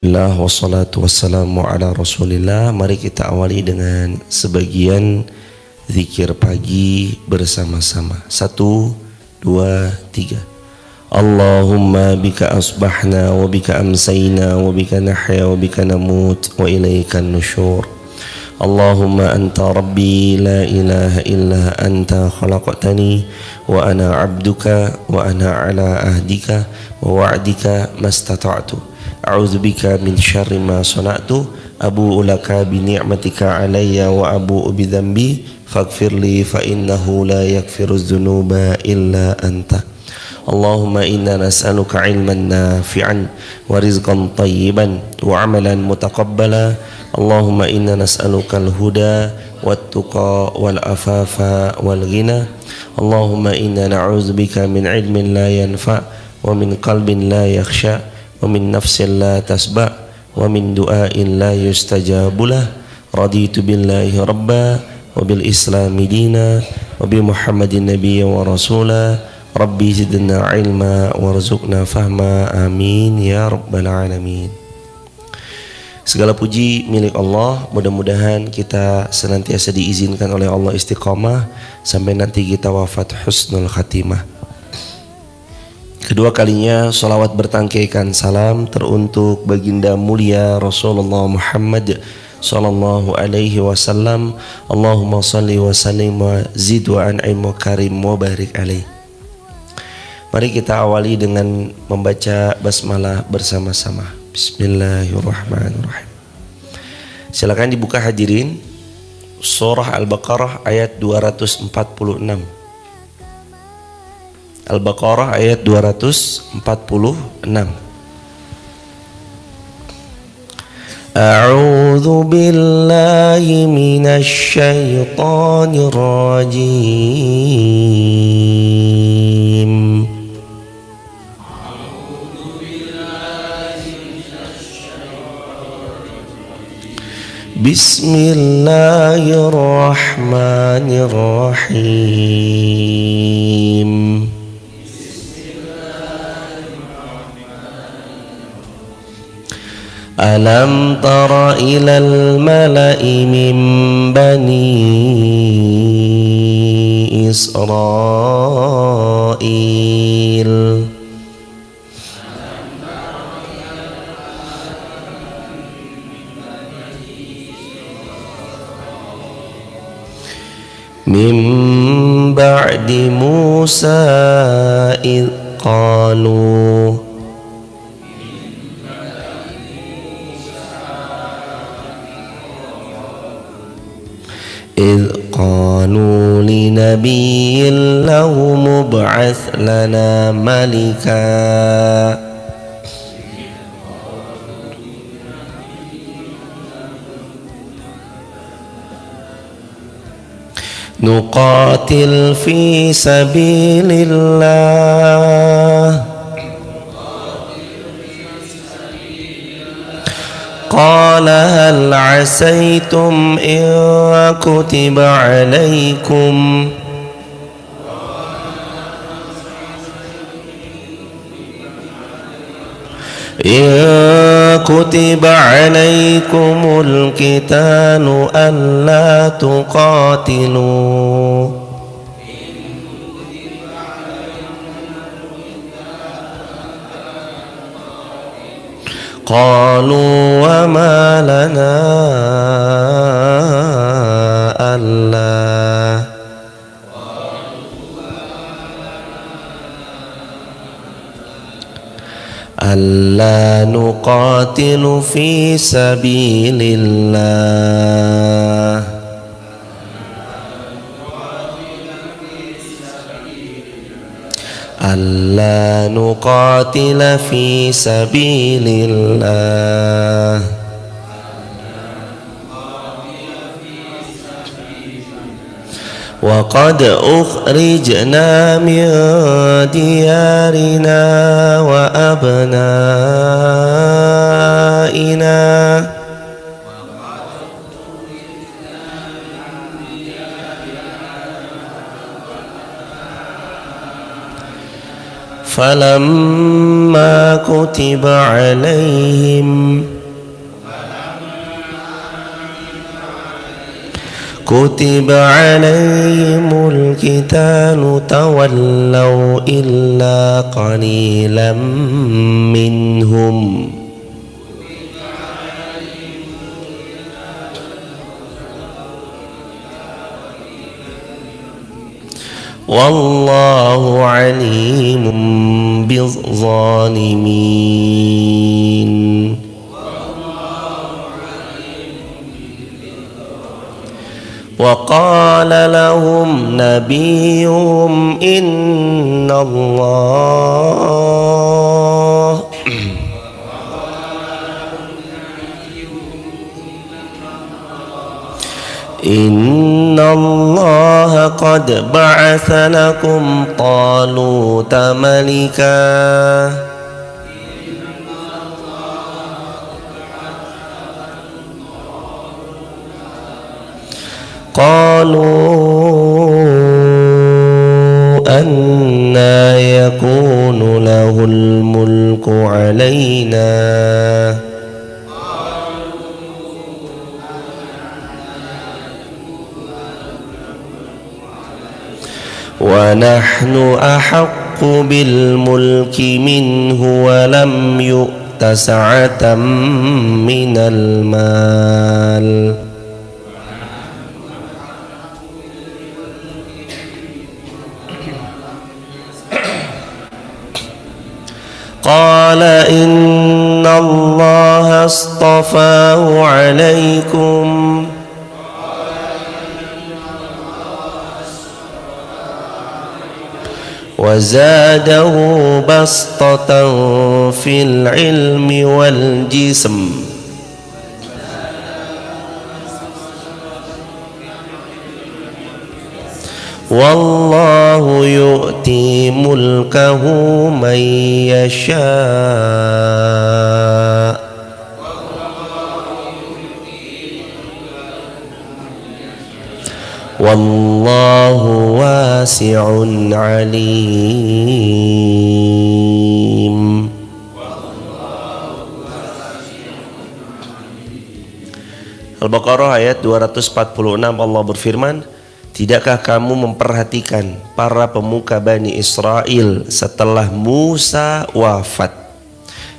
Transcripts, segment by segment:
Alhamdulillah wassalatu wassalamu ala rasulillah. Mari kita awali dengan sebagian zikir pagi bersama-sama. 1, 2, 3. Allahumma bika asbahna wa bika amsayna wa bika nahya wa bika namut wa ilayka nusyur. Allahumma anta rabbi la ilaha illa anta khalaqtani wa ana abduka wa ana ala ahdika wa wa'dika mastata'tu. A'udzu bika min syarri ma sana'tu abu'u laka bi ni'matika 'alayya wa abu'u bi dzambi faghfirli fa innahu la yaghfiru dzunuba illa anta. Allahumma inna nas'aluka 'ilman nafi'an wa rizqan thayyiban wa 'amalan mutaqabbala. Allahumma inna nas'aluka al-huda wat-tuqa wal afafa wal ghina. Allahumma inna na'udzu bika min 'ilmin la yanfa' wa min qalbin la yakhsha wa min nafsin la tasba' wa min du'ain la yustajabulah. Raditu billahi rabba wa bil islami dina wa bi muhammadin nabiyya wa rasula. Rabbi zidna ilma warzuqna fahma, amin ya rabbal alamin. Segala puji milik Allah. Mudah-mudahan kita senantiasa diizinkan oleh Allah istiqamah sampai nanti kita wafat husnul khatimah. Kedua kalinya salawat bertangkaikan salam teruntuk baginda mulia Rasulullah Muhammad sallallahu alaihi wasallam. Allahumma salli wa sallim wa zid wa an'im wa karim wa barik alaih. Mari kita awali dengan membaca basmalah bersama-sama. Bismillahirrahmanirrahim. Silakan dibuka hadirin surah Al-Baqarah ayat 246. Al-Baqarah ayat 246. A'udzu billahi minasy syaithanir rajim. Bismillahirrahmanirrahim. Alam tara ilal mala'i min bani Israil min ba'di Musa id qalu إذ قالوا لنبي له مبعث لنا ملكا نقاتل في سبيل الله قال هل عسيتم إن كتب عليكم القتال ألا تقاتلوا قالوا وما لنا ألا نقاتل في سبيل الله ألا نقاتل في سبيل الله وقد أخرجنا من ديارنا وأبنائنا falamma kutiba alaihim القتال تولوا إلا قليلا منهم والله عليم بالظالمين وقال لهم نبيهم إن الله قد بعث لكم طالوت ملكا قالوا أنى يكون له الملك علينا ونحن أحق بالملك منه ولم يؤت سعة من المال قال إن الله اصطفاه عليكم وزاده بسطة في العلم والجسم والله يؤتي ملكه من يشاء والله واسع عليم. Al-Baqarah ayat 246, Allah berfirman, tidakkah kamu memperhatikan para pemuka Bani Israel setelah Musa wafat,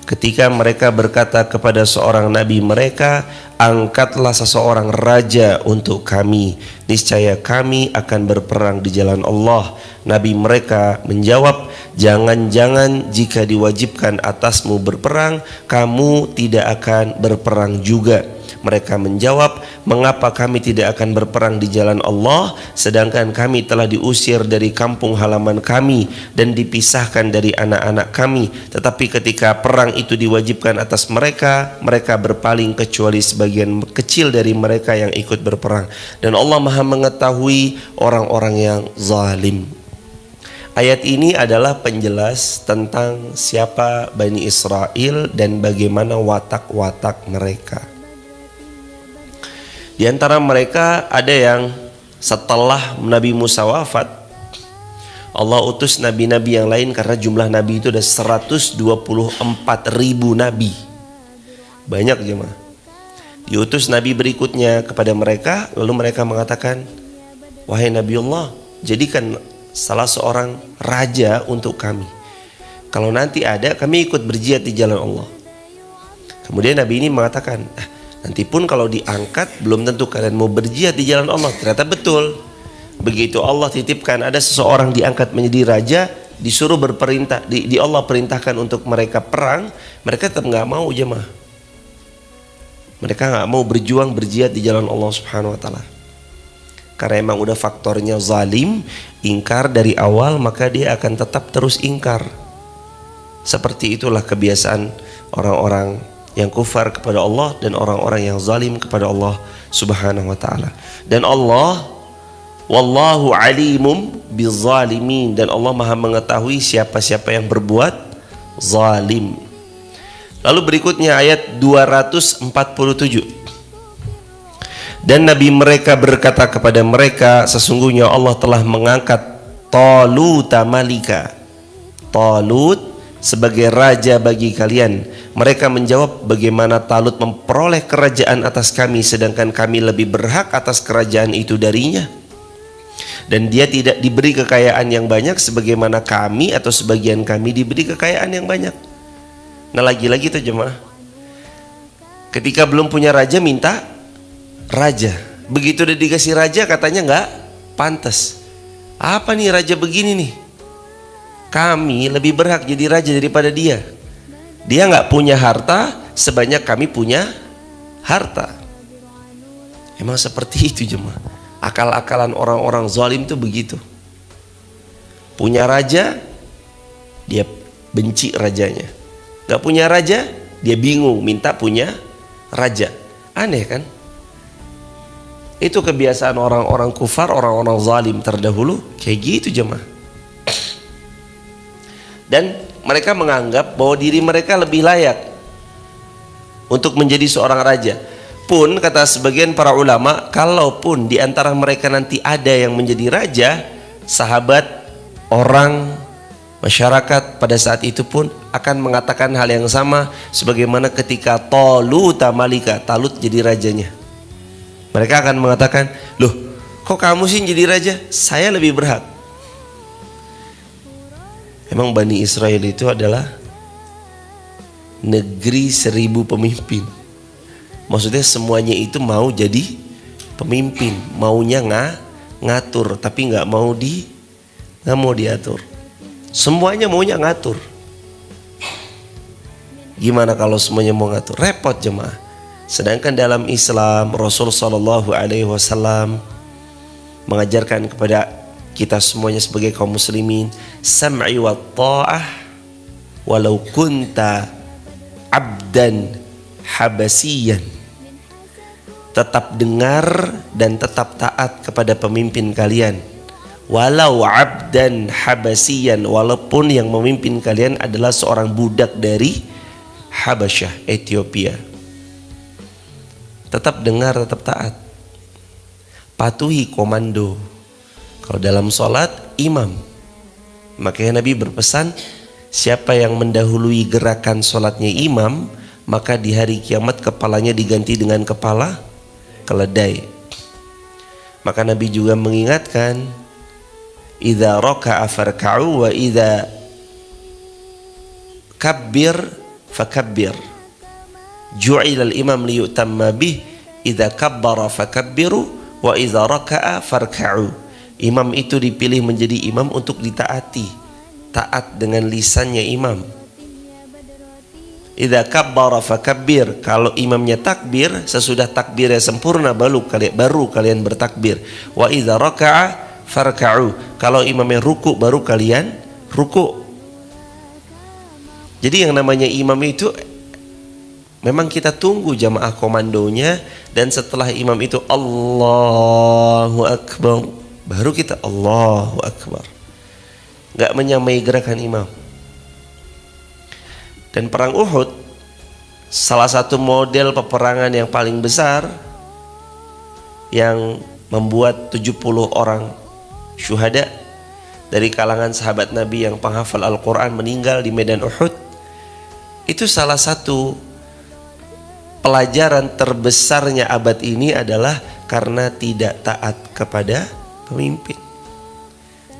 ketika mereka berkata kepada seorang nabi mereka, angkatlah seseorang raja untuk kami, niscaya kami akan berperang di jalan Allah. Nabi mereka menjawab, jangan-jangan jika diwajibkan atasmu berperang, kamu tidak akan berperang juga. Mereka menjawab, mengapa kami tidak akan berperang di jalan Allah, sedangkan kami telah diusir dari kampung halaman kami dan dipisahkan dari anak-anak kami. Tetapi ketika perang itu diwajibkan atas mereka, mereka berpaling kecuali sebagian kecil dari mereka yang ikut berperang. Dan Allah Maha mengetahui orang-orang yang zalim. Ayat ini adalah penjelas tentang siapa Bani Israel dan bagaimana watak-watak mereka. Di antara mereka ada yang setelah Nabi Musa wafat, Allah utus nabi-nabi yang lain karena jumlah nabi itu ada 124.000 nabi. Banyak jemaah. Diutus nabi berikutnya kepada mereka, lalu mereka mengatakan, wahai Nabi Allah, jadikan salah seorang raja untuk kami. Kalau nanti ada, kami ikut berjihad di jalan Allah. Kemudian nabi ini mengatakan, nanti pun kalau diangkat belum tentu kalian mau berjihad di jalan Allah. Ternyata betul. Begitu Allah titipkan ada seseorang diangkat menjadi raja, disuruh berperintah, di Allah perintahkan untuk mereka perang, mereka tetap nggak mau jemaah. Mereka nggak mau berjuang berjihad di jalan Allah Subhanahu Wa Taala. Karena emang udah faktornya zalim, ingkar dari awal, maka dia akan tetap terus ingkar. Seperti itulah kebiasaan orang-orang yang kufar kepada Allah dan orang-orang yang zalim kepada Allah Subhanahu wa taala. Dan Allah, wallahu alimum bizzalimin, dan Allah Maha mengetahui siapa-siapa yang berbuat zalim. Lalu berikutnya ayat 247. Dan nabi mereka berkata kepada mereka, sesungguhnya Allah telah mengangkat Talut malika. Talut sebagai raja bagi kalian. Mereka menjawab, bagaimana Talut memperoleh kerajaan atas kami sedangkan kami lebih berhak atas kerajaan itu darinya, dan dia tidak diberi kekayaan yang banyak sebagaimana kami atau sebagian kami diberi kekayaan yang banyak. Nah, lagi-lagi tuh jemaah, ketika belum punya raja minta raja, begitu udah dikasih raja katanya nggak pantas. Apa nih raja begini nih, kami lebih berhak jadi raja daripada dia. Dia nggak punya harta sebanyak kami punya harta. Emang seperti itu jemaah. Akal-akalan orang-orang zalim tuh begitu. Punya raja, dia benci rajanya. Nggak punya raja, dia bingung minta punya raja. Aneh kan? Itu kebiasaan orang-orang kufar, orang-orang zalim terdahulu, kayak gitu jemaah. Dan mereka menganggap bahwa diri mereka lebih layak untuk menjadi seorang raja. Pun kata sebagian para ulama, kalaupun di antara mereka nanti ada yang menjadi raja, sahabat, orang, masyarakat pada saat itu pun akan mengatakan hal yang sama sebagaimana ketika Talut malika, Talut jadi rajanya. Mereka akan mengatakan, loh kok kamu sih jadi raja? Saya lebih berhak. Emang Bani Israel itu adalah negeri 1000 pemimpin. Maksudnya semuanya itu mau jadi pemimpin, maunya ngatur, tapi nggak mau diatur. Semuanya maunya ngatur. Gimana kalau semuanya mau ngatur? Repot jemaah. Sedangkan dalam Islam Rasul Shallallahu Alaihi Wasallam mengajarkan kepada kita semuanya sebagai kaum muslimin, sam'i wa ta'ah walau kunta abdan habasiyan. Tetap dengar dan tetap taat kepada pemimpin kalian, walau abdan habasiyan, walaupun yang memimpin kalian adalah seorang budak dari Habasyah, Ethiopia. Tetap dengar, tetap taat, patuhi komando. Kalau dalam sholat, imam. Makanya Nabi berpesan, siapa yang mendahului gerakan sholatnya imam, maka di hari kiamat kepalanya diganti dengan kepala keledai. Maka Nabi juga mengingatkan, idza raka'a farka'u wa idza kabbir fakabbir. Ju'ilal imam liyutamma bih, idza kabbara fakabbiru wa idza raka'a farka'u. Imam itu dipilih menjadi imam untuk ditaati, taat dengan lisannya imam. Idza kabbara fakabbir, kalau imamnya takbir, sesudah takbirnya sempurna baru kalian bertakbir. Wa idza raka'a farka'u, kalau imamnya ruku baru kalian ruku. Jadi yang namanya imam itu memang kita tunggu jamaah komandonya, dan setelah imam itu Allahu Akbar, baru kita Allahu Akbar. Gak menyamai gerakan imam. Dan perang Uhud, salah satu model peperangan yang paling besar yang membuat 70 orang syuhada dari kalangan sahabat Nabi yang penghafal Al-Quran meninggal di medan Uhud. Itu salah satu pelajaran terbesarnya abad ini adalah karena tidak taat kepada pemimpin.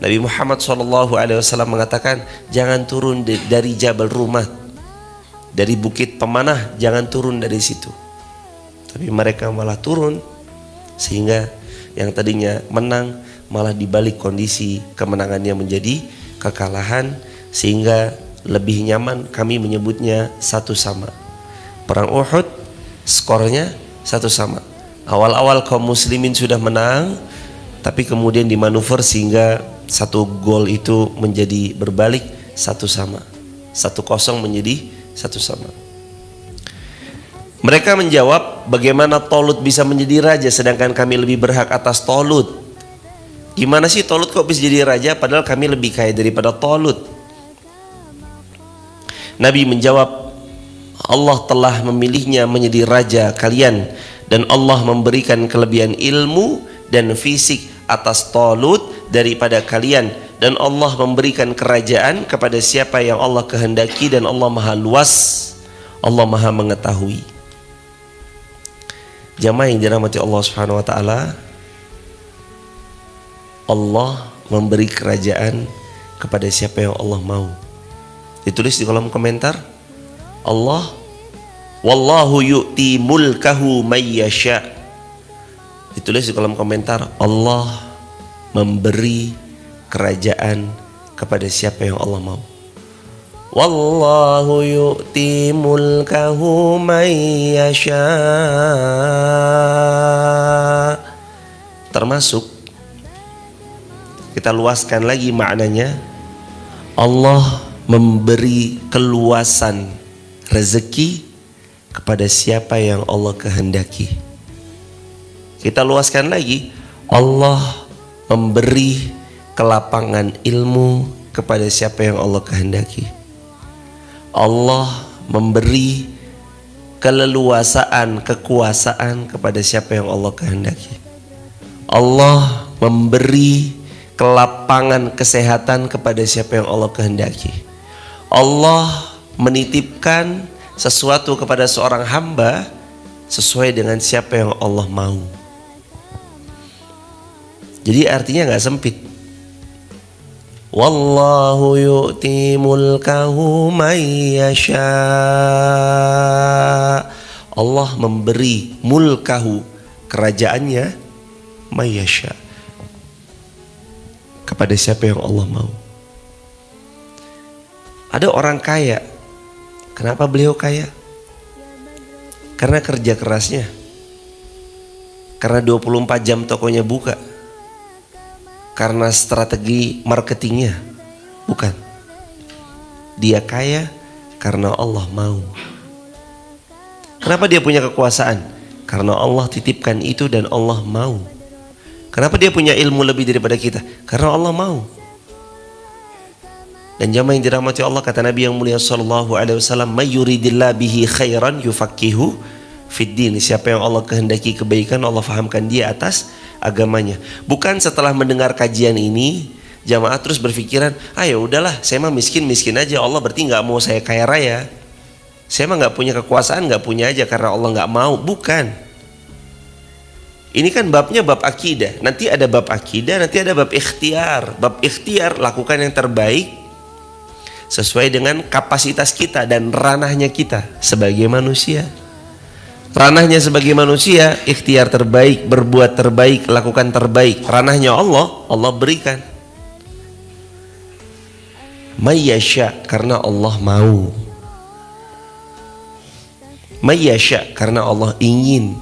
Nabi Muhammad SAW mengatakan, jangan turun dari Jabal Rumat, dari bukit pemanah, jangan turun dari situ. Tapi mereka malah turun, sehingga yang tadinya menang malah dibalik kondisi kemenangannya menjadi kekalahan, sehingga lebih nyaman kami menyebutnya 1-1. Perang Uhud skornya 1-1. Awal-awal kaum muslimin sudah menang, tapi kemudian dimanuver sehingga 1 gol itu menjadi berbalik 1-1. 1-0 menjadi 1-1. Mereka menjawab, bagaimana Talut bisa menjadi raja sedangkan kami lebih berhak atas Talut? Gimana sih Talut kok bisa jadi raja padahal kami lebih kaya daripada Talut? Nabi menjawab, Allah telah memilihnya menjadi raja kalian, dan Allah memberikan kelebihan ilmu dan fisik atas Talut daripada kalian, dan Allah memberikan kerajaan kepada siapa yang Allah kehendaki, dan Allah maha luas, Allah maha mengetahui. Jamaah yang dirahmati Allah Subhanahu wa taala, Allah memberi kerajaan kepada siapa yang Allah mau. Ditulis di kolom komentar, Allah, wallahu yu'ti mulkahu may yasha. Ditulis di kolom komentar, Allah memberi kerajaan kepada siapa yang Allah mau. Wallahu yu'ti mulkahu may yasha. Termasuk, kita luaskan lagi maknanya, Allah memberi keluasan rezeki kepada siapa yang Allah kehendaki. Kita luaskan lagi, Allah memberi kelapangan ilmu kepada siapa yang Allah kehendaki. Allah memberi keleluasaan kekuasaan kepada siapa yang Allah kehendaki. Allah memberi kelapangan kesehatan kepada siapa yang Allah kehendaki. Allah menitipkan sesuatu kepada seorang hamba sesuai dengan siapa yang Allah mau. Jadi artinya nggak sempit. Wallahu yu'ti mulkahu may yasha. Allah memberi mulkahu, kerajaannya, may yasha, kepada siapa yang Allah mau. Ada orang kaya. Kenapa beliau kaya? Karena kerja kerasnya. Karena 24 jam tokonya buka. Karena strategi marketingnya. Bukan. Dia kaya karena Allah mau. Kenapa dia punya kekuasaan? Karena Allah titipkan itu dan Allah mau. Kenapa dia punya ilmu lebih daripada kita? Karena Allah mau. Dan jamaah yang dirahmati Allah, kata Nabi yang mulia sallallahu alaihi wasallam, may yuridillah bihi khairan yufaqihu fid din. Siapa yang Allah kehendaki kebaikan, Allah fahamkan dia atas agamanya. Bukan setelah mendengar kajian ini jamaah terus berpikiran, ya udahlah, saya mah miskin aja, Allah berarti nggak mau saya kaya raya. Saya mah nggak punya kekuasaan, nggak punya aja karena Allah nggak mau. Bukan. Ini kan babnya bab akidah. Nanti ada bab akidah, nanti ada bab ikhtiar. Bab ikhtiar, lakukan yang terbaik sesuai dengan kapasitas kita dan ranahnya kita sebagai manusia. Ranahnya sebagai manusia, ikhtiar terbaik, berbuat terbaik, lakukan terbaik. Ranahnya Allah, Allah berikan. May yasha, karena Allah mau. May yasha, karena Allah ingin.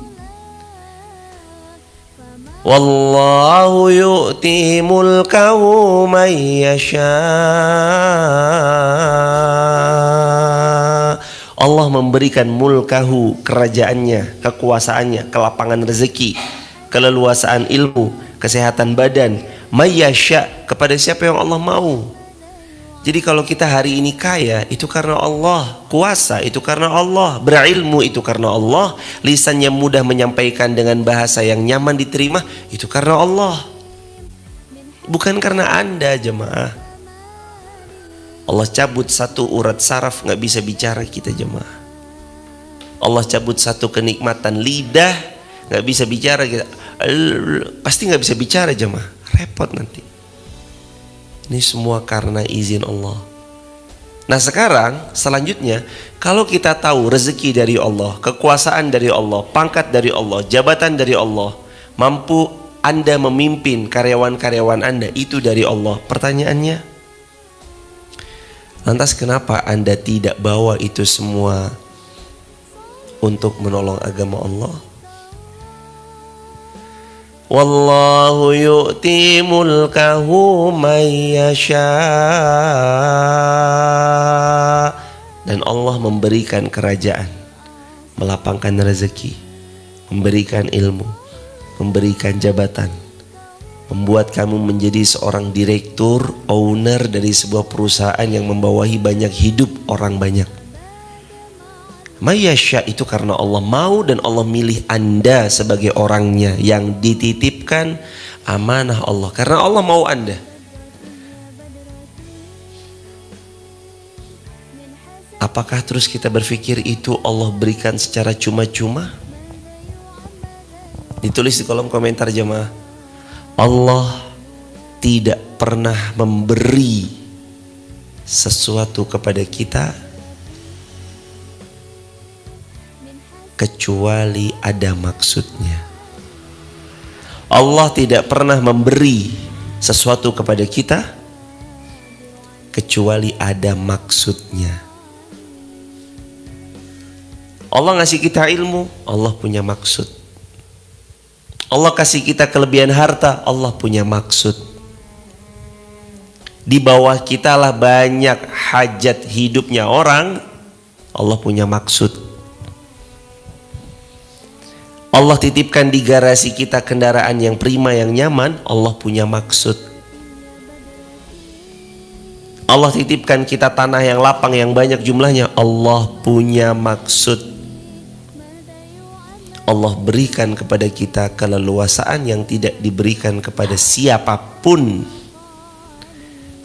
Wallahu yu'ti mulkahu may yasha. Allah memberikan mulkahu, kerajaannya, kekuasaannya, kelapangan rezeki, keleluasaan ilmu, kesehatan badan, may yasha, kepada siapa yang Allah mau. Jadi kalau kita hari ini kaya, itu karena Allah. Kuasa, itu karena Allah. Berilmu, itu karena Allah. Lisannya mudah menyampaikan dengan bahasa yang nyaman diterima, itu karena Allah. Bukan karena Anda, jemaah. Allah cabut satu urat saraf, nggak bisa bicara kita, jemaah. Allah cabut satu kenikmatan lidah, nggak bisa bicara kita. Pasti nggak bisa bicara, jemaah. Repot nanti. Ini semua karena izin Allah. Nah sekarang selanjutnya, kalau kita tahu rezeki dari Allah, kekuasaan dari Allah, pangkat dari Allah, jabatan dari Allah, mampu Anda memimpin karyawan-karyawan Anda, itu dari Allah. Pertanyaannya, lantas kenapa Anda tidak bawa itu semua untuk menolong agama Allah? Wallahu yu'ti mulkahu may yasha. Dan Allah memberikan kerajaan, melapangkan rezeki, memberikan ilmu, memberikan jabatan, membuat kamu menjadi seorang direktur, owner dari sebuah perusahaan yang membawahi banyak hidup orang banyak. May yasha itu karena Allah mau dan Allah milih Anda sebagai orangnya yang dititipkan amanah Allah. Karena Allah mau Anda. Apakah terus kita berpikir itu Allah berikan secara cuma-cuma? Ditulis di kolom komentar jemaah. Allah tidak pernah memberi sesuatu kepada kita kecuali ada maksudnya. Allah tidak pernah memberi sesuatu kepada kita kecuali ada maksudnya. Allah ngasih kita ilmu, Allah punya maksud. Allah kasih kita kelebihan harta, Allah punya maksud. Di bawah kita lah banyak hajat hidupnya orang, Allah punya maksud. Allah titipkan di garasi kita kendaraan yang prima, yang nyaman, Allah punya maksud. Allah titipkan kita tanah yang lapang, yang banyak jumlahnya, Allah punya maksud. Allah berikan kepada kita keleluasaan yang tidak diberikan kepada siapapun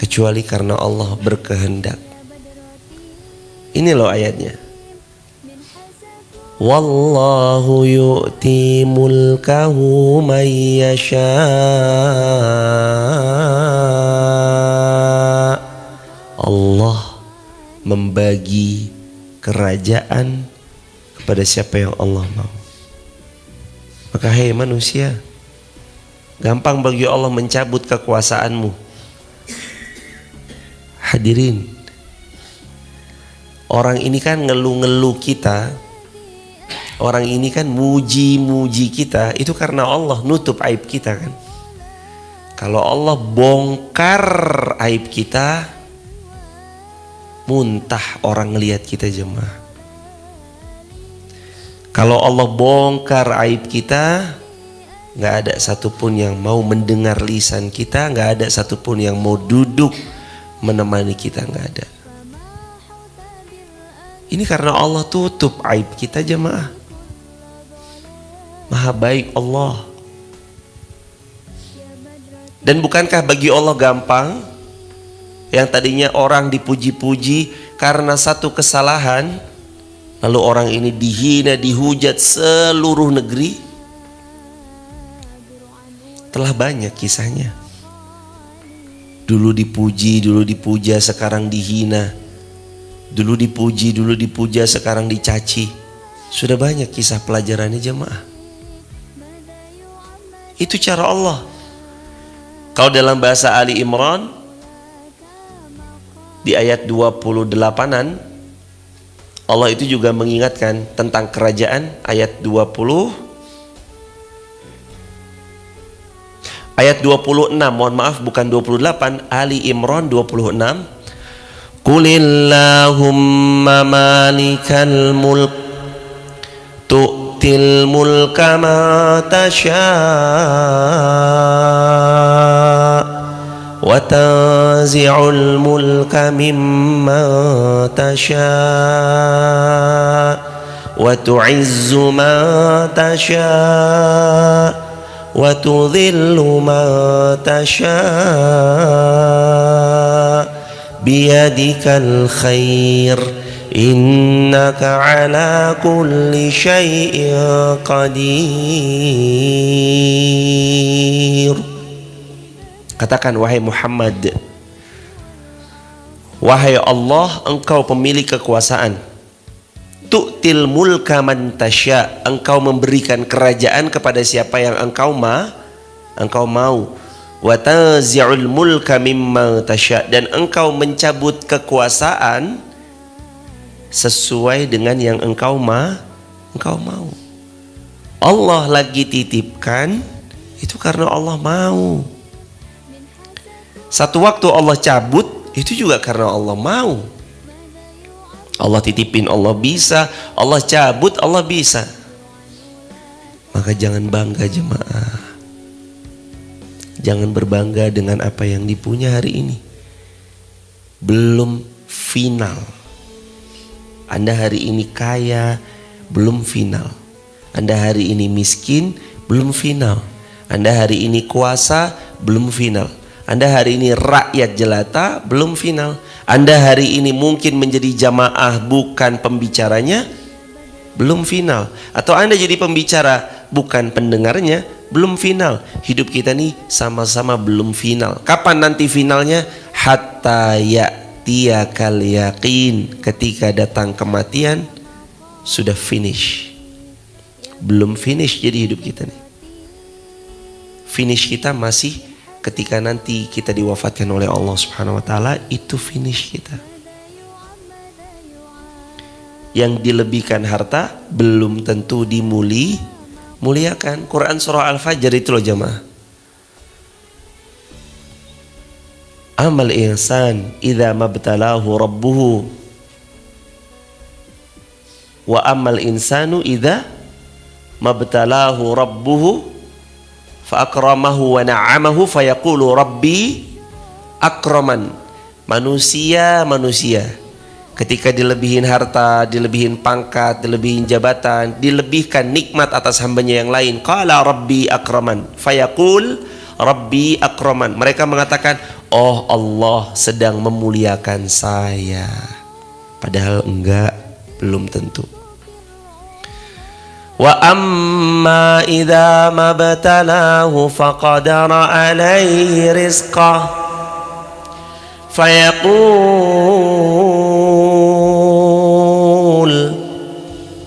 kecuali karena Allah berkehendak. Ini loh ayatnya. Wallahu yu'ti mulkahu man yasha. Allah membagi kerajaan kepada siapa yang Allah mau. Maka hei manusia, gampang bagi Allah mencabut kekuasaanmu. Hadirin, orang ini kan ngeluh-ngeluh kita, orang ini kan muji-muji kita, itu karena Allah nutup aib kita kan. Kalau Allah bongkar aib kita, muntah orang ngelihat kita jemaah. Kalau Allah bongkar aib kita, nggak ada satupun yang mau mendengar lisan kita, nggak ada satupun yang mau duduk menemani kita, nggak ada. Ini karena Allah tutup aib kita jemaah. Maha baik Allah. Dan bukankah bagi Allah gampang? Yang tadinya orang dipuji-puji karena satu kesalahan, lalu orang ini dihina, dihujat seluruh negeri. Telah banyak kisahnya. Dulu dipuji, dulu dipuja, sekarang dihina. Dulu dipuji, dulu dipuja, sekarang dicaci. Sudah banyak kisah pelajarannya jemaah. Itu cara Allah. Kalau dalam bahasa Ali Imran di ayat 28-an, Allah itu juga mengingatkan tentang kerajaan. Ayat 20, ayat 26, mohon maaf bukan 28, Ali Imran 26. Qulillahumma malikal mulk tu'til mulka ma tasha' wa tanzi'ul mulka mimman tasha' wa tu'izzu man tasha' wa tudhillu man tasha' biyadikal khair innaka ala kulli syai'in qadir. Katakan wahai Muhammad, wahai Allah, engkau pemilik kekuasaan. Tu'til mulka man tasya, engkau memberikan kerajaan kepada siapa yang engkau mau. Wa tazi'ul mulka mimma tasya, dan engkau mencabut kekuasaan sesuai dengan yang engkau mau. Allah lagi titipkan itu karena Allah mau. Satu waktu Allah cabut itu juga karena Allah mau. Allah titipin, Allah bisa. Allah cabut, Allah bisa. Maka jangan bangga jemaah. Jangan berbangga dengan apa yang dipunya hari ini. Belum final. Anda hari ini kaya, belum final. Anda hari ini miskin, belum final. Anda hari ini kuasa, belum final. Anda hari ini rakyat jelata, belum final. Anda hari ini mungkin menjadi jamaah bukan pembicaranya, belum final. Atau Anda jadi pembicara bukan pendengarnya, belum final. Hidup kita nih sama-sama belum final. Kapan nanti finalnya? Hatta ya'tiyakal yaqin. Ketika datang kematian, sudah finish. Belum finish jadi hidup kita nih. Finish kita masih ketika nanti kita diwafatkan oleh Allah Subhanahu wa taala, itu finish kita. Yang dilebihkan harta belum tentu dimuliakan. Quran surah Al-Fajr itu loh jamaah. Amal insan idza mabtalahu rabbuhu wa amal insanu idza mabtalahu rabbuhu fa akramahu wa na'amahu fayaqulu rabbi akraman. Manusia ketika dilebihin harta, dilebihin pangkat, dilebihin jabatan, dilebihkan nikmat atas hambanya yang lain, qala rabbi akraman fayaqul rabbi akraman. Mereka mengatakan, oh Allah sedang memuliakan saya, padahal enggak, belum tentu. Wa amma idza mabtalahu faqadara alaihi rizqah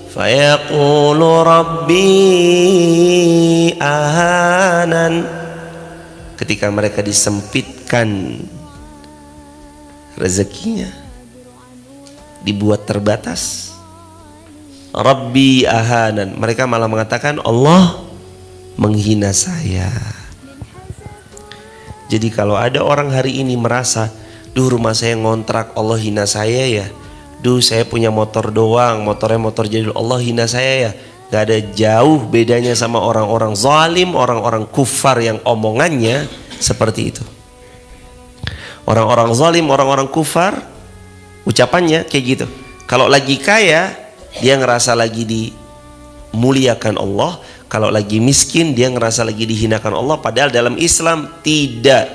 fayaqulu rabbi ahanan. Ketika mereka disempitkan rezekinya, dibuat terbatas, Rabbi ahanan, mereka malah mengatakan Allah menghina saya. Jadi kalau ada orang hari ini merasa, duh rumah saya ngontrak, Allah hina saya ya. Duh saya punya motor doang, motornya motor jadul, Allah hina saya ya. Gak ada jauh bedanya sama orang-orang zalim, orang-orang kufar yang omongannya seperti itu. Orang-orang zalim, orang-orang kufar, ucapannya kayak gitu. Kalau lagi kaya, dia ngerasa lagi dimuliakan Allah. Kalau lagi miskin, dia ngerasa lagi dihinakan Allah. Padahal dalam Islam tidak.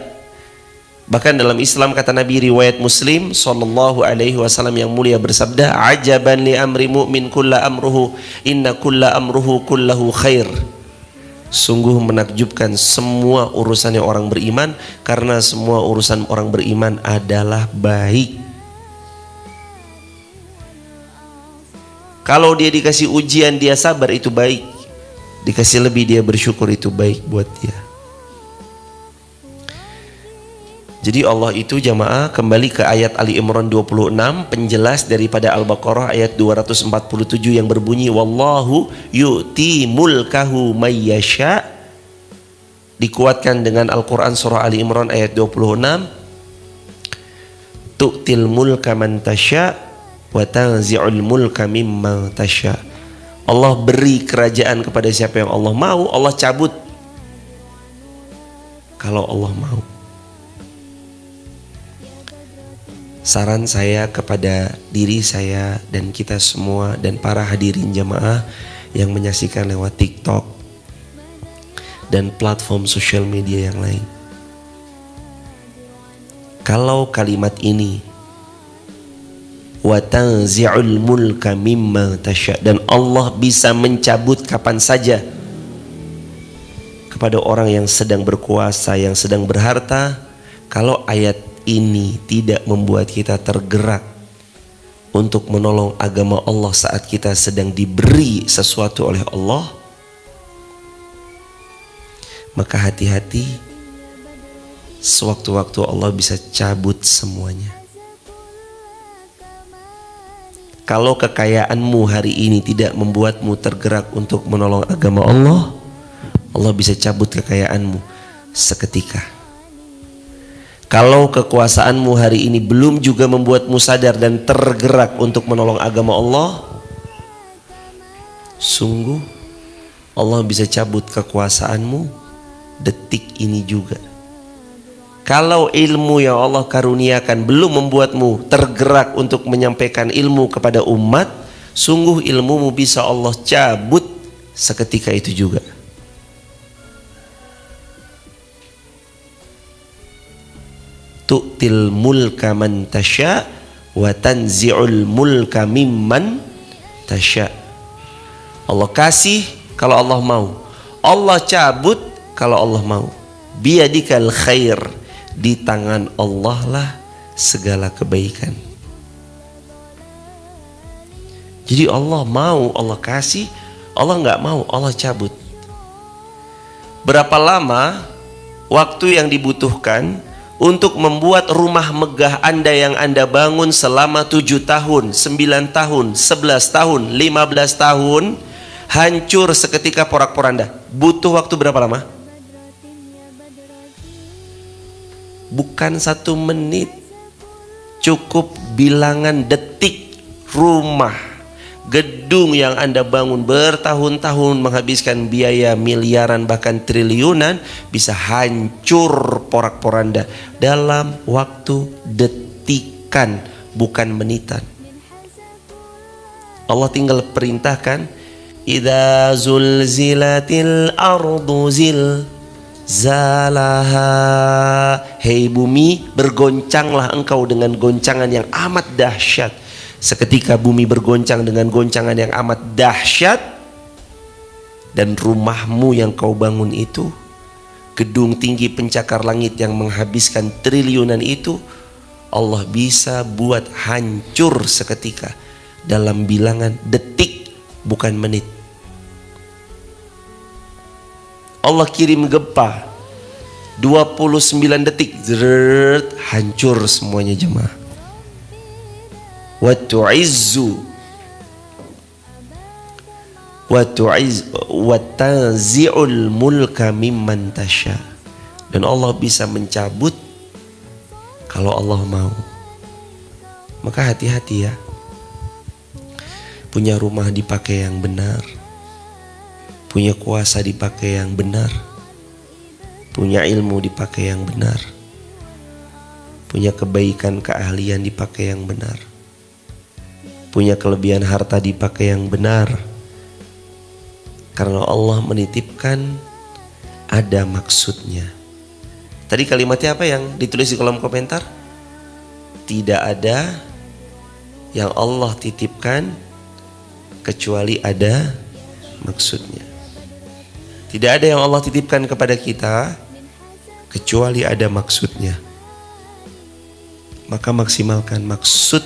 Bahkan dalam Islam, kata Nabi riwayat Muslim sallallahu alaihi wasallam yang mulia bersabda, ajaban li amri mu'min kulla amruhu inna kulla amruhu kullahu khair. Sungguh menakjubkan semua urusannya orang beriman, karena semua urusan orang beriman adalah baik. Kalau dia dikasih ujian dia sabar, itu baik. Dikasih lebih dia bersyukur, itu baik buat dia. Jadi Allah itu jamaah, kembali ke ayat Ali Imran 26, penjelas daripada Al-Baqarah ayat 247 yang berbunyi wallahu yu'ti mulkahu may yasha. Dikuatkan dengan Al-Quran surah Ali Imran ayat 26, tu'til mulka man tasya wa tanzi'ul mulka mimman tasya. Allah beri kerajaan kepada siapa yang Allah mau, Allah cabut kalau Allah mau. Saran saya kepada diri saya dan kita semua dan para hadirin jamaah yang menyaksikan lewat TikTok dan platform sosial media yang lain, kalau kalimat ini wa tanzi'ul mulka mimma tasya, dan Allah bisa mencabut kapan saja kepada orang yang sedang berkuasa, yang sedang berharta, kalau ayat ini tidak membuat kita tergerak untuk menolong agama Allah saat kita sedang diberi sesuatu oleh Allah, maka hati-hati, sewaktu-waktu Allah bisa cabut semuanya. Kalau kekayaanmu hari ini tidak membuatmu tergerak untuk menolong agama Allah, Allah bisa cabut kekayaanmu seketika. Kalau kekuasaanmu hari ini belum juga membuatmu sadar dan tergerak untuk menolong agama Allah, sungguh Allah bisa cabut kekuasaanmu detik ini juga. Kalau ilmu yang Allah karuniakan belum membuatmu tergerak untuk menyampaikan ilmu kepada umat, sungguh ilmumu bisa Allah cabut seketika itu juga. tu'til mulka man tasya wa tanzi'ul mulka mimman tasya. Allah kasih kalau Allah mau, Allah cabut kalau Allah mau. Biyadikal khair, di tangan Allah lah segala kebaikan. Jadi Allah mau, Allah kasih, Allah nggak mau, Allah cabut. Berapa lama waktu yang dibutuhkan untuk membuat rumah megah Anda yang Anda bangun selama 7 tahun, 9 tahun, 11 tahun, 15 tahun hancur seketika porak-poranda? Butuh waktu berapa lama? Bukan 1 menit, cukup bilangan detik. Rumah, gedung yang Anda bangun bertahun-tahun menghabiskan biaya miliaran bahkan triliunan bisa hancur porak-poranda dalam waktu detikan, bukan menitan. Allah tinggal perintahkan, idza zulzilatil ardu zilzalaha, hei bumi, bergoncanglah engkau dengan goncangan yang amat dahsyat. Seketika bumi bergoncang dengan goncangan yang amat dahsyat, dan rumahmu yang kau bangun itu, gedung tinggi pencakar langit yang menghabiskan triliunan itu, Allah bisa buat hancur seketika dalam bilangan detik, bukan menit. Allah kirim gempa 29 detik, zret, hancur semuanya jemaah. Wa tu'izzu wa tanzi'ul mulka mimman tasya, dan Allah bisa mencabut kalau Allah mau. Maka hati-hati ya, punya rumah dipakai yang benar, punya kuasa dipakai yang benar, punya ilmu dipakai yang benar, punya kebaikan keahlian dipakai yang benar, punya kelebihan harta dipakai yang benar. Karena Allah menitipkan ada maksudnya. Tadi kalimatnya apa yang ditulis di kolom komentar? Tidak ada yang Allah titipkan kecuali ada maksudnya. Tidak ada yang Allah titipkan kepada kita kecuali ada maksudnya. Maka maksimalkan maksud,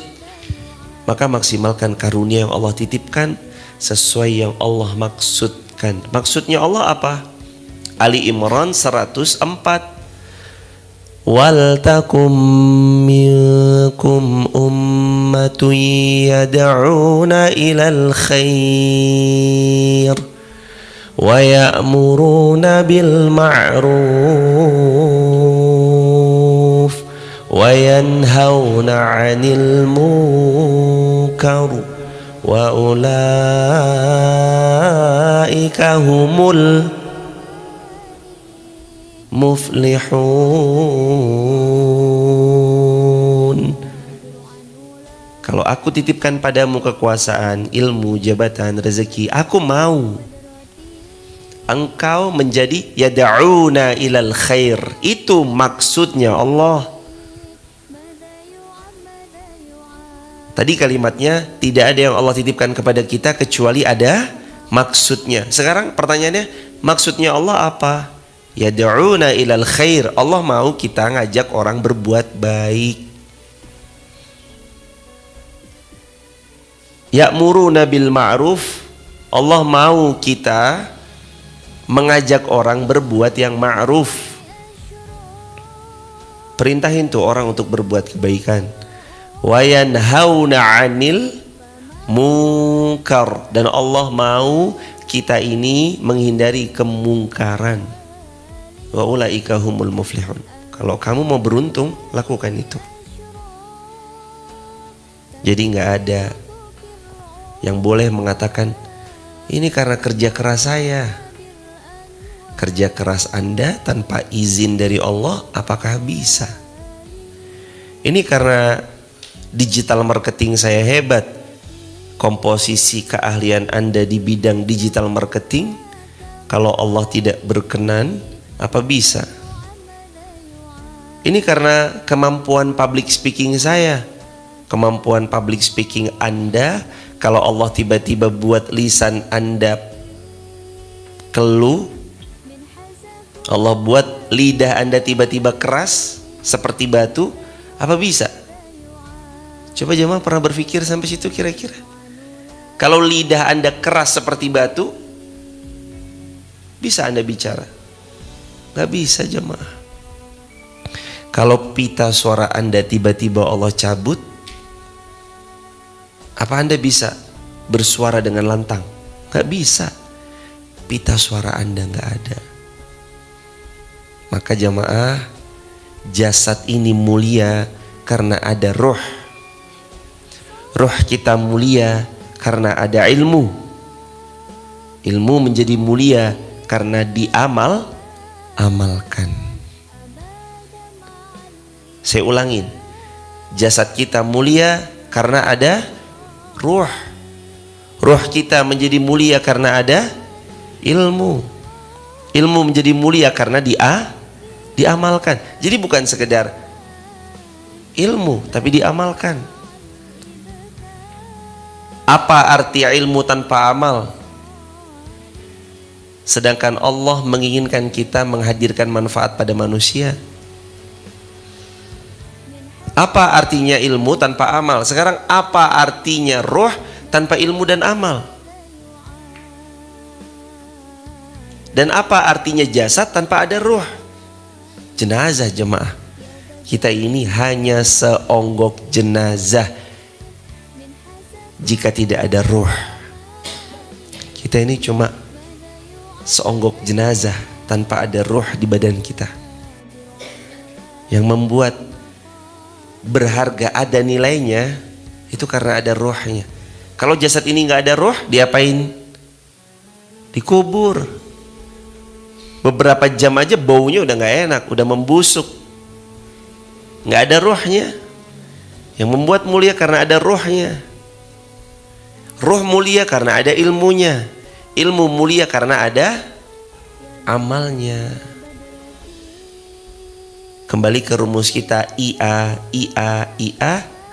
maka maksimalkan karunia yang Allah titipkan sesuai yang Allah maksudkan. Maksudnya Allah apa? Ali Imran 104. Wal takum minkum ummatun yad'una ilal khair wa ya'muruna bil ma'ruf wa yanhauna 'anil munkar wa ulaika humul muflihun. Kalau aku titipkan padamu kekuasaan, ilmu, jabatan, rezeki, aku mau engkau menjadi yad'una ilal khair. Itu maksudnya Allah. Tadi kalimatnya tidak ada yang Allah titipkan kepada kita kecuali ada maksudnya. Sekarang pertanyaannya, maksudnya Allah apa? Yad'una ilal khair. Allah mau kita ngajak orang berbuat baik. Ya'muruna bil ma'ruf. Allah mau kita mengajak orang berbuat yang ma'ruf. Perintahin tuh orang untuk berbuat kebaikan. Wa yanhauna 'anil munkar, dan Allah mau kita ini menghindari kemungkaran. Wa ulaika humul muflihun. Kalau kamu mau beruntung, lakukan itu. Jadi nggak ada yang boleh mengatakan ini karena kerja keras saya. Kerja keras Anda tanpa izin dari Allah, apakah bisa? Ini karena digital marketing saya hebat. Komposisi keahlian Anda di bidang digital marketing, kalau Allah tidak berkenan, apa bisa? Ini karena kemampuan public speaking saya, kemampuan public speaking Anda. Kalau Allah tiba-tiba buat lisan Anda keluh, Allah buat lidah Anda tiba-tiba keras seperti batu, apa bisa? Coba jemaah pernah berpikir sampai situ kira-kira? Kalau lidah Anda keras seperti batu, bisa Anda bicara? Gak bisa jemaah. Kalau pita suara Anda tiba-tiba Allah cabut, apa Anda bisa bersuara dengan lantang? Gak bisa. Pita suara Anda gak ada. Maka jamaah, jasad ini mulia karena ada ruh. Ruh kita mulia karena ada ilmu. Ilmu menjadi mulia karena amalkan. Saya ulangin, jasad kita mulia karena ada ruh. Ruh kita menjadi mulia karena ada ilmu. Ilmu menjadi mulia karena diamalkan. Jadi bukan sekedar ilmu, tapi diamalkan. Apa arti ilmu tanpa amal? Sedangkan Allah menginginkan kita menghadirkan manfaat pada manusia. Apa artinya ilmu tanpa amal? Sekarang apa artinya roh tanpa ilmu dan amal? Dan apa artinya jasad tanpa ada roh? Jenazah jemaah. Kita ini hanya seonggok jenazah jika tidak ada roh. Kita ini cuma seonggok jenazah tanpa ada roh di badan kita. Yang membuat berharga, ada nilainya, itu karena ada rohnya. Kalau jasad ini nggak ada roh, diapain? Dikubur. Beberapa jam aja baunya udah nggak enak, udah membusuk. Nggak ada rohnya. Yang membuat mulia karena ada rohnya. Roh mulia karena ada ilmunya. Ilmu mulia karena ada amalnya. Kembali ke rumus kita, IA,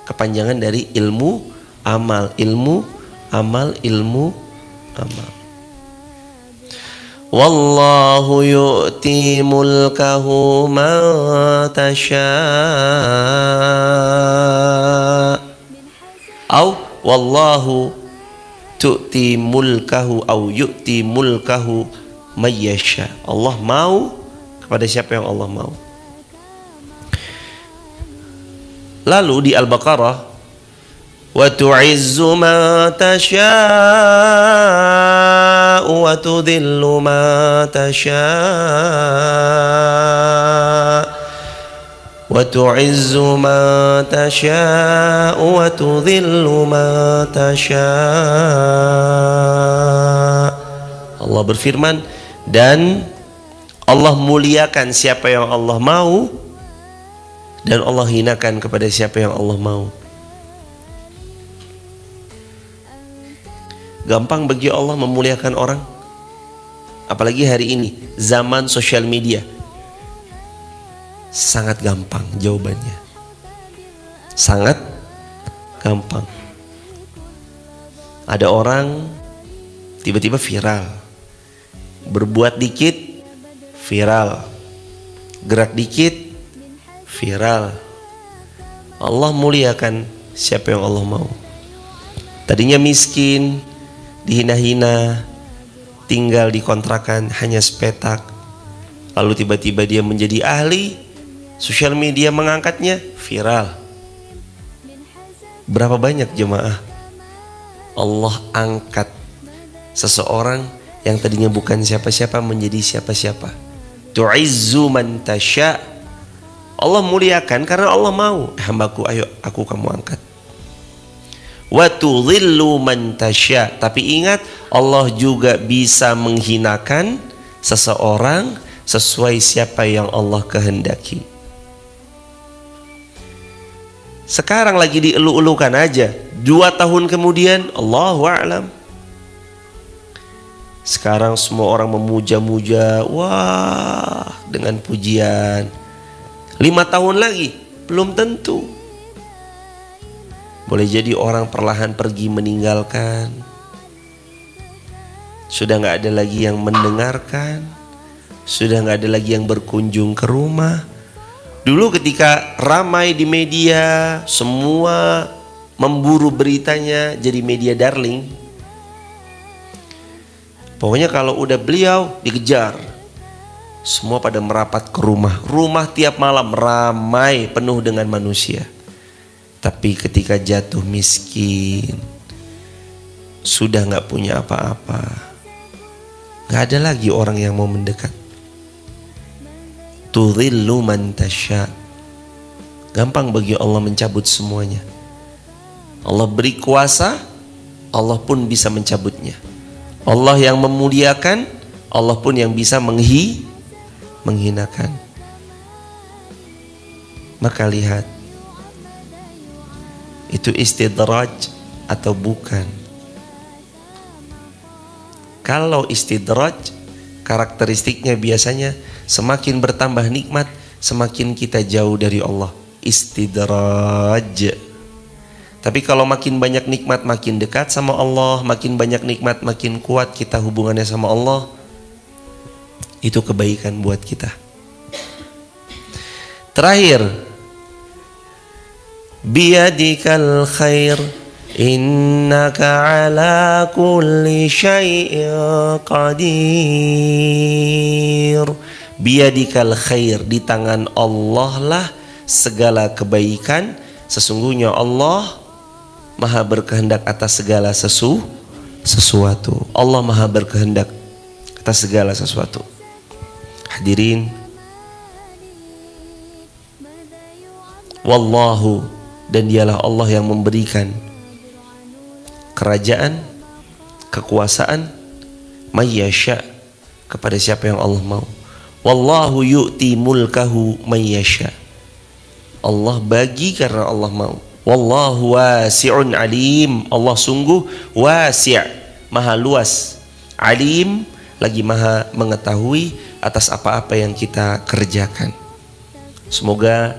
kepanjangan dari ilmu, amal, ilmu, amal, ilmu, amal. Wallahu yu'ti mulkahu man tasha'. Au wallahu tu'ti mulkahu au yu'ti mulkahu mayyasha. Allah mau kepada siapa yang Allah mau. Lalu di Al-Baqarah, wa tu'izzu ma tasha'u wa tudhillu ma tasha'u wa tu'izzu ma tasha'u wa tudhillu ma tasha'u. Allah berfirman, dan Allah muliakan siapa yang Allah mau, dan Allah hinakan kepada siapa yang Allah mau. Gampang bagi Allah memuliakan orang. Apalagi hari ini, zaman sosial media. Sangat gampang jawabannya. Sangat gampang. Ada orang tiba-tiba viral. Berbuat dikit, viral. Gerak dikit, viral. Allah muliakan siapa yang Allah mau. Tadinya miskin, dihina-hina, tinggal di kontrakan hanya sepetak, lalu tiba-tiba dia menjadi ahli, sosial media mengangkatnya, viral. Berapa banyak jemaah Allah angkat seseorang yang tadinya bukan siapa-siapa menjadi siapa-siapa. Tu'izzu man tasha'. Allah muliakan karena Allah mau. Hambaku, ayo aku kamu angkat. Wa tudhillu man tasha'. Tapi ingat, Allah juga bisa menghinakan seseorang sesuai siapa yang Allah kehendaki. Sekarang lagi dielu-elukan aja, 2 tahun kemudian Allahu a'lam. Sekarang semua orang memuja-muja, wah, dengan pujian. 5 tahun lagi belum tentu. Boleh jadi orang perlahan pergi meninggalkan, sudah nggak ada lagi yang mendengarkan, sudah nggak ada lagi yang berkunjung ke rumah. Dulu ketika ramai di media, semua memburu beritanya, jadi media darling. Pokoknya kalau udah beliau dikejar, semua pada merapat ke rumah. Rumah tiap malam ramai penuh dengan manusia. Tapi ketika jatuh miskin, sudah nggak punya apa-apa, nggak ada lagi orang yang mau mendekat. Tudhillu man tasya. Gampang bagi Allah mencabut semuanya. Allah beri kuasa, Allah pun bisa mencabutnya. Allah yang memuliakan, Allah pun yang bisa menghinakan. Maka lihat, itu istidraj atau bukan? Kalau istidraj, karakteristiknya biasanya semakin bertambah nikmat, semakin kita jauh dari Allah. Istidraj. Tapi kalau makin banyak nikmat, makin dekat sama Allah, makin banyak nikmat, makin kuat kita hubungannya sama Allah, itu kebaikan buat kita. Terakhir, biyadikal khair innaka ala kulli syai'in qadir. Biyadikal khair, di tangan Allah lah segala kebaikan. Sesungguhnya Allah Maha berkehendak atas segala sesuatu. Allah Maha berkehendak atas segala sesuatu. Hadirin, wallahu, dan dialah Allah yang memberikan kerajaan, kekuasaan, mayyasha, kepada siapa yang Allah mau. Wallahu yu'ti mulkahu mayyasha. Allah bagi karena Allah mau. Wallahu wasi'un alim. Allah sungguh wasi', maha luas, alim, lagi maha mengetahui atas apa-apa yang kita kerjakan. Semoga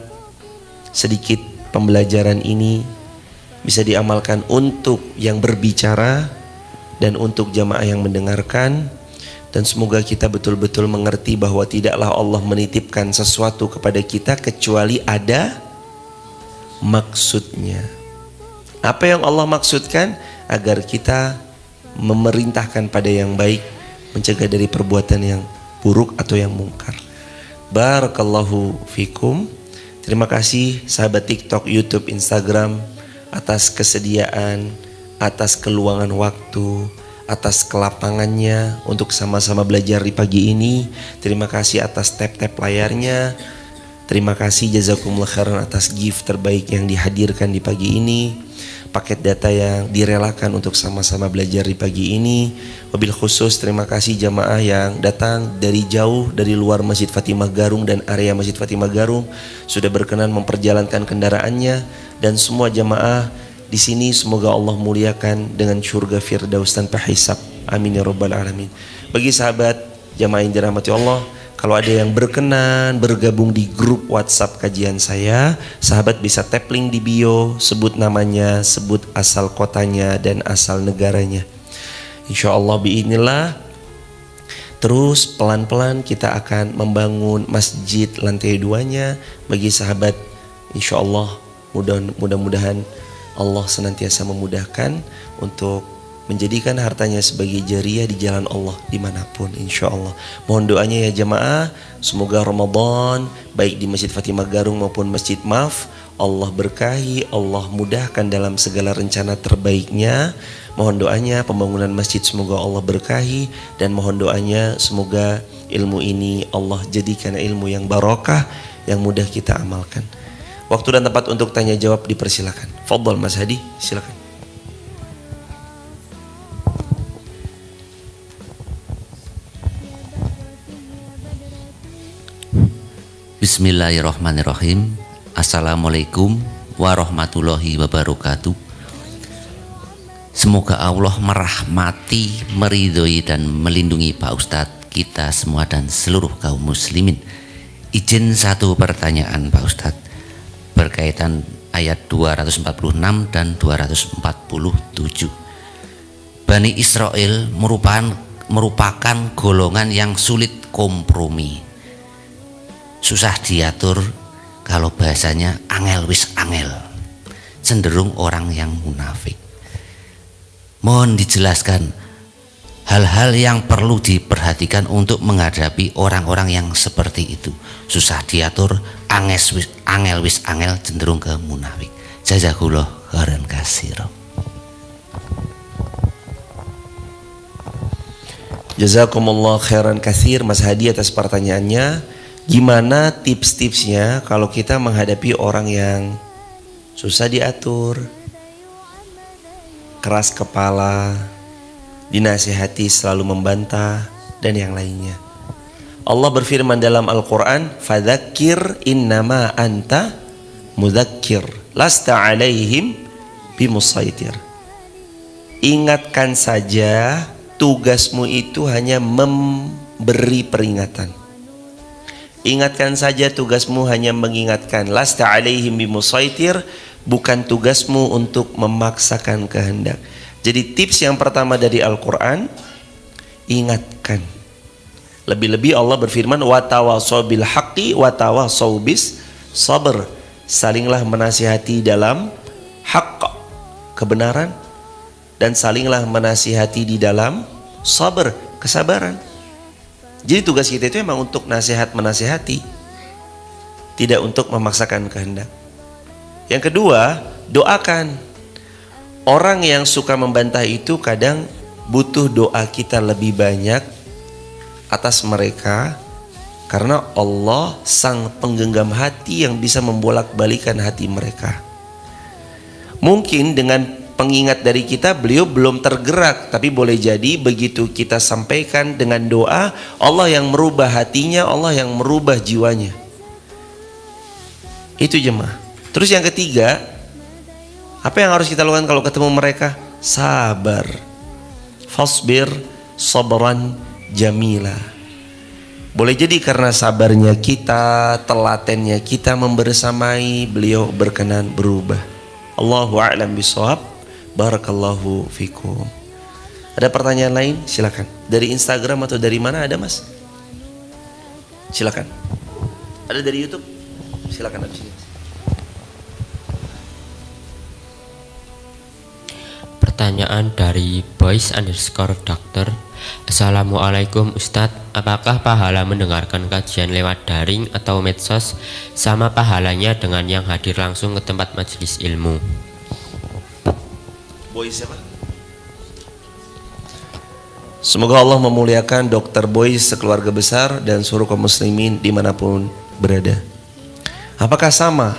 sedikit pembelajaran ini bisa diamalkan untuk yang berbicara dan untuk jamaah yang mendengarkan, dan semoga kita betul-betul mengerti bahwa tidaklah Allah menitipkan sesuatu kepada kita kecuali ada maksudnya. Apa yang Allah maksudkan? Agar kita memerintahkan pada yang baik, mencegah dari perbuatan yang buruk atau yang mungkar. Barakallahu fikum. Terima kasih sahabat TikTok, YouTube, Instagram atas kesediaan, atas keluangan waktu, atas kelapangannya untuk sama-sama belajar di pagi ini. Terima kasih atas tap-tap layarnya. Terima kasih jazakumullah khairan atas gift terbaik yang dihadirkan di pagi ini, paket data yang direlakan untuk sama-sama belajar di pagi ini. Wabil khusus terima kasih jamaah yang datang dari jauh, dari luar Masjid Fatimah Garung dan area Masjid Fatimah Garung, sudah berkenan memperjalankan kendaraannya, dan semua jamaah di sini semoga Allah muliakan dengan surga firdaus tanpa hisab. Amin ya rabbal alamin. Bagi sahabat jamaah yang dirahmati Allah, kalau ada yang berkenan bergabung di grup WhatsApp kajian saya, sahabat bisa tap link di bio, sebut namanya, sebut asal kotanya dan asal negaranya. Insya Allah biidznillah, terus pelan-pelan kita akan membangun masjid lantai 2-nya bagi sahabat. Insya Allah mudah-mudahan Allah senantiasa memudahkan untuk menjadikan hartanya sebagai jariah di jalan Allah dimanapun, insya Allah. Mohon doanya ya jamaah, semoga Ramadan baik di Masjid Fatimah Garung maupun Masjid Maf, Allah berkahi, Allah mudahkan dalam segala rencana terbaiknya. Mohon doanya pembangunan masjid semoga Allah berkahi, dan mohon doanya semoga ilmu ini Allah jadikan ilmu yang barokah, yang mudah kita amalkan. Waktu dan tempat untuk tanya jawab dipersilakan. Fadhal Mas Hadi, silakan. Bismillahirrahmanirrahim. Assalamualaikum warahmatullahi wabarakatuh. Semoga Allah merahmati, meridhoi dan melindungi Pak Ustadz, kita semua dan seluruh kaum muslimin Izin satu pertanyaan Pak Ustadz berkaitan ayat 246 dan 247. Bani Israel merupakan golongan yang sulit kompromi, susah diatur, kalau bahasanya angel wis angel, cenderung orang yang munafik. Mohon dijelaskan hal-hal yang perlu diperhatikan untuk menghadapi orang-orang yang seperti itu, susah diatur, angel wis angel, cenderung ke munafik. Jazakallah khairan katsira. Jazakumullah khairan katsir Mas Hadi atas pertanyaannya. Gimana tips-tipsnya kalau kita menghadapi orang yang susah diatur, keras kepala, dinasihati selalu membantah, dan yang lainnya. Allah berfirman dalam Al-Quran, fadzakir innama anta mudzakir lasta alaihim bimusaitir. Ingatkan saja, tugasmu itu hanya memberi peringatan. Ingatkan saja, tugasmu hanya mengingatkan. Lasta alaihim bimusaitir, bukan tugasmu untuk memaksakan kehendak. Jadi tips yang pertama dari Al-Quran, ingatkan. Lebih-lebih Allah berfirman, watawassaw bil haqqi watawassaw bis sabr. Salinglah menasihati dalam haqq, kebenaran, dan salinglah menasihati di dalam sabr, kesabaran. Jadi tugas kita itu memang untuk nasihat menasihati, tidak untuk memaksakan kehendak. Yang kedua, doakan. Orang yang suka membantah itu kadang butuh doa kita lebih banyak atas mereka, karena Allah sang penggenggam hati yang bisa membolak-balikan hati mereka. Mungkin dengan pengingat dari kita beliau belum tergerak, tapi boleh jadi begitu kita sampaikan dengan doa, Allah yang merubah hatinya, Allah yang merubah jiwanya. Itu jemaah. Terus yang ketiga, apa yang harus kita lakukan kalau ketemu mereka? Sabar. Fasbir sabran jamila. Boleh jadi karena sabarnya kita, telatennya kita membersamai, beliau berkenan berubah. Allahu a'lam bishawab. Barakallahu fikum. Ada pertanyaan lain? Silakan. Dari Instagram atau dari mana ada, Mas? Silakan. Ada dari YouTube? Silakan habis ini. Pertanyaan dari boys_doctor. Assalamualaikum Ustadz, apakah pahala mendengarkan kajian lewat daring atau medsos sama pahalanya dengan yang hadir langsung ke tempat majelis ilmu? Boy siapa? Semoga Allah memuliakan Dr. Boy sekeluarga besar dan seluruh kaum muslimin dimanapun berada. Apakah sama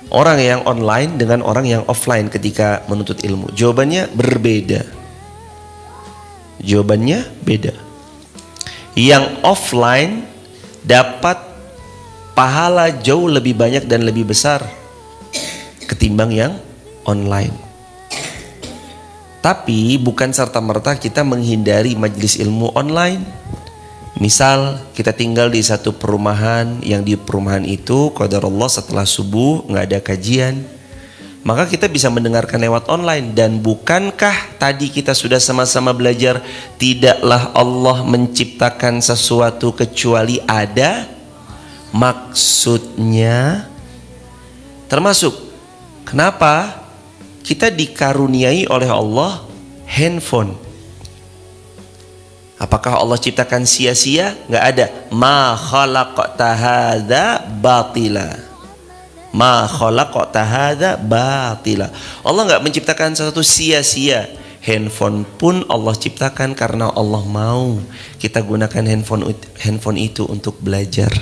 orang yang online dengan orang yang offline ketika menuntut ilmu? Jawabannya berbeda. Jawabannya beda. Yang offline dapat pahala jauh lebih banyak dan lebih besar ketimbang yang online. Tapi bukan serta-merta kita menghindari majelis ilmu online. Misal kita tinggal di satu perumahan, yang di perumahan itu qadarullah setelah subuh nggak ada kajian, maka kita bisa mendengarkan lewat online. Dan bukankah tadi kita sudah sama-sama belajar, tidaklah Allah menciptakan sesuatu kecuali ada maksudnya. Termasuk kenapa kita dikaruniai oleh Allah handphone. Apakah Allah ciptakan sia-sia? Nggak ada. Ma khalaqta hadza batila. Ma khalaqta hadza batila. Allah nggak menciptakan sesuatu sia-sia. Handphone pun Allah ciptakan karena Allah mau kita gunakan handphone itu untuk belajar.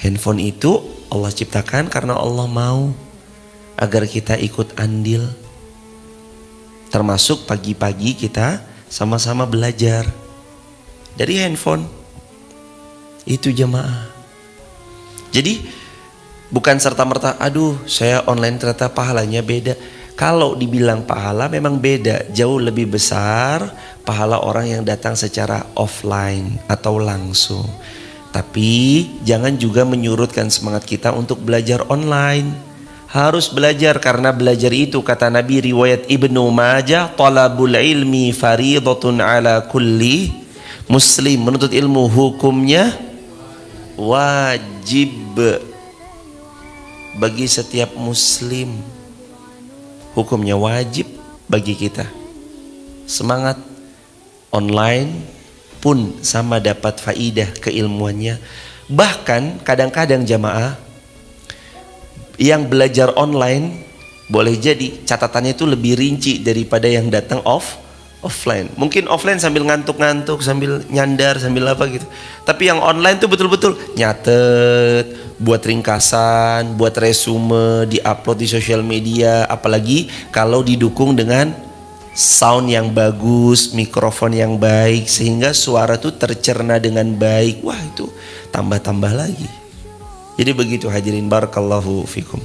Handphone itu Allah ciptakan karena Allah mau agar kita ikut andil. Termasuk pagi-pagi kita sama-sama belajar dari handphone. Itu jemaah. Jadi bukan serta-merta, aduh saya online ternyata pahalanya beda. Kalau dibilang pahala memang beda. Jauh lebih besar pahala orang yang datang secara offline atau langsung. Tapi jangan juga menyurutkan semangat kita untuk belajar online. Harus belajar, karena belajar itu kata Nabi riwayat Ibnu Majah, talabul ilmi faridatun ala kulli muslim. Menuntut ilmu hukumnya wajib bagi setiap muslim. Hukumnya wajib bagi kita. Semangat online pun sama dapat faidah keilmuannya. Bahkan kadang-kadang jamaah yang belajar online boleh jadi catatannya itu lebih rinci daripada yang datang offline. Mungkin offline sambil ngantuk-ngantuk, sambil nyandar, sambil apa gitu. Tapi yang online tuh betul-betul nyatet, buat ringkasan, buat resume, diupload di sosial media. Apalagi kalau didukung dengan sound yang bagus, mikrofon yang baik, sehingga suara tuh tercerna dengan baik. Wah, itu tambah-tambah lagi. Jadi begitu hadirin, barakallahu fikum.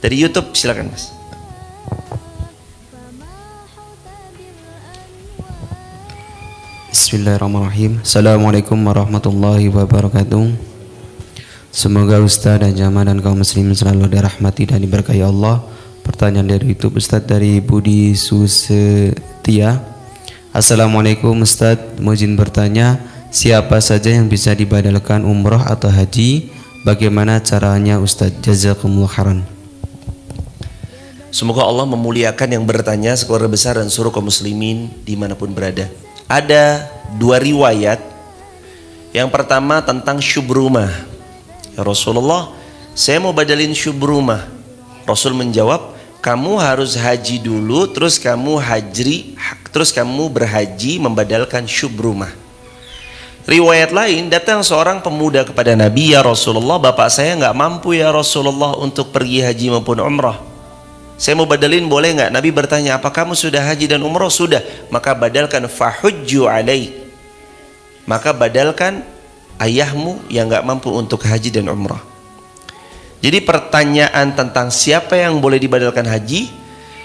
Dari YouTube silakan Mas. Bismillahirrahmanirrahim. Assalamualaikum warahmatullahi wabarakatuh. Semoga Ustaz dan jamaah dan kaum muslimin selalu dirahmati dan diberkahi Allah. Pertanyaan dari YouTube Ustaz dari Budi Susetia. Assalamualaikum Ustaz, mau izin bertanya, siapa saja yang bisa dibadalkan umrah atau haji? Bagaimana caranya Ustaz? Jazakumullah khairan. Semoga Allah memuliakan yang bertanya, sekeluarga besar dan seluruh kaum muslimin dimanapun berada. Ada dua riwayat. Yang pertama tentang syubrumah. Ya Rasulullah, saya mau badalin syubrumah. Rasul menjawab, kamu harus haji dulu, terus kamu berhaji membadalkan syubrumah. Riwayat lain, datang seorang pemuda kepada Nabi, ya Rasulullah, bapak saya nggak mampu ya Rasulullah untuk pergi haji maupun umrah. Saya mau badalin boleh nggak? Nabi bertanya, apa kamu sudah haji dan umrah? Sudah. Maka badalkan fahujju alaik. Maka badalkan ayahmu yang nggak mampu untuk haji dan umrah. Jadi pertanyaan tentang siapa yang boleh dibadalkan haji,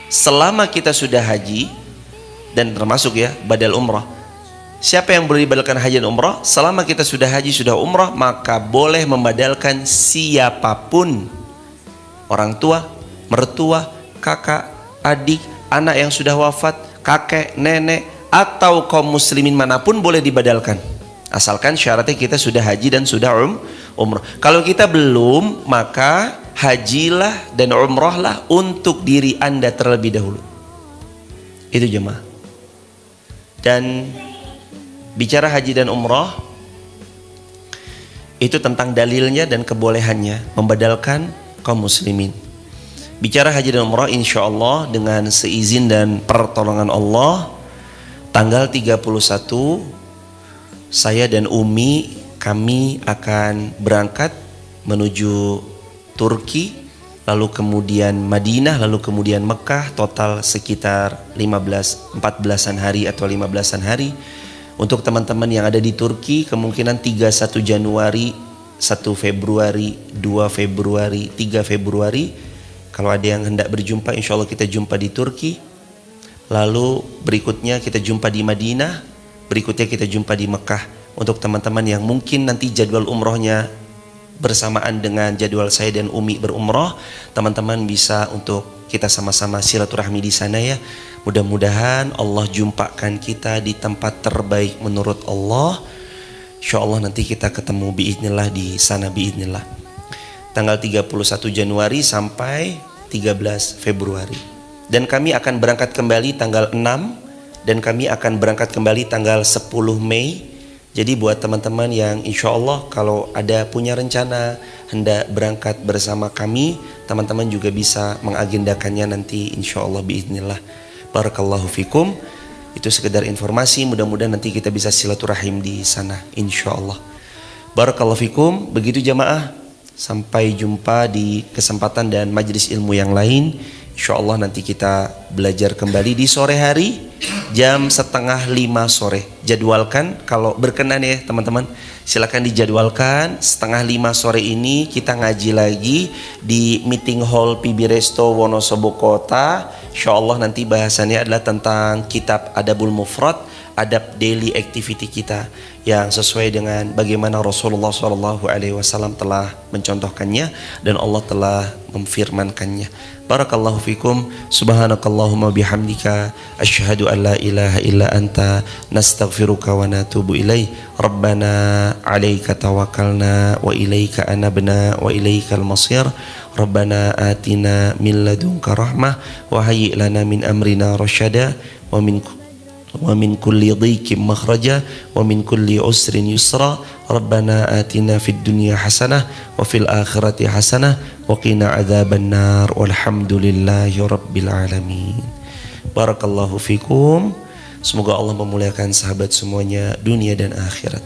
selama kita sudah haji dan termasuk ya badal umrah. Siapa yang boleh dibadalkan haji dan umrah? Selama kita sudah haji, sudah umrah, maka boleh membadalkan siapapun. Orang tua, mertua, kakak, adik, anak yang sudah wafat, kakek, nenek, atau kaum muslimin manapun boleh dibadalkan. Asalkan syaratnya kita sudah haji dan sudah umrah. Kalau kita belum, maka hajilah dan umrahlah untuk diri Anda terlebih dahulu. Itu jemaah. Dan bicara haji dan umrah itu tentang dalilnya dan kebolehannya membadalkan kaum muslimin. Bicara haji dan umrah insya Allah dengan seizin dan pertolongan Allah, tanggal 31 saya dan Umi kami akan berangkat menuju Turki, lalu kemudian Madinah, lalu kemudian Mekah, total sekitar 14-an hari atau 15-an hari. Untuk teman-teman yang ada di Turki, kemungkinan 31 Januari, 1 Februari, 2 Februari, 3 Februari. Kalau ada yang hendak berjumpa, insya Allah kita jumpa di Turki. Lalu berikutnya kita jumpa di Madinah, berikutnya kita jumpa di Mekah. Untuk teman-teman yang mungkin nanti jadwal umrohnya bersamaan dengan jadwal saya dan Umi berumroh, teman-teman bisa untuk kita sama-sama silaturahmi di sana ya. Mudah-mudahan Allah jumpakan kita di tempat terbaik menurut Allah. Insya Allah nanti kita ketemu biiznillah di sana biiznillah. Tanggal 31 Januari sampai 13 Februari. Dan kami akan berangkat kembali tanggal 6 dan kami akan berangkat kembali tanggal 10 Mei. Jadi buat teman-teman yang insya Allah kalau ada punya rencana hendak berangkat bersama kami, teman-teman juga bisa mengagendakannya nanti insya Allah biiznillah. Barakallahu fikum. Itu sekedar informasi, mudah-mudahan nanti kita bisa silaturahim di sana insya Allah. Barakallahu fikum. Begitu jamaah, sampai jumpa di kesempatan dan majelis ilmu yang lain. Insya Allah nanti kita belajar kembali di sore hari jam 4:30 sore. Jadwalkan kalau berkenan ya teman-teman, silakan dijadwalkan 4:30 sore ini kita ngaji lagi di meeting hall PB Resto Wonosobo Kota. Insya Allah nanti bahasannya adalah tentang kitab Adabul Mufrad adab daily activity kita yang sesuai dengan bagaimana Rasulullah SAW telah mencontohkannya dan Allah telah memfirmankannya. Barakallahu fikum, subhanakallahumma bihamdika, asyhadu an la ilaha illa anta, nastaghfiruka wa natubu ilaih. Rabbana 'alaika tawakkalna wa ilaika anabna wa ilaikal masir. Rabbana atina min ladunka rahmah wa hayyi lana min amrina rasyada wa min kulli dhiqin makhraja wa min kulli usrin yusra. Rabbana atina fid dunya hasanah wa fil akhirati hasanah wa qina adzaban nar walhamdulillahi rabbil alamin. Barakallahu fikum. Semoga Allah memuliakan sahabat semuanya dunia dan akhirat.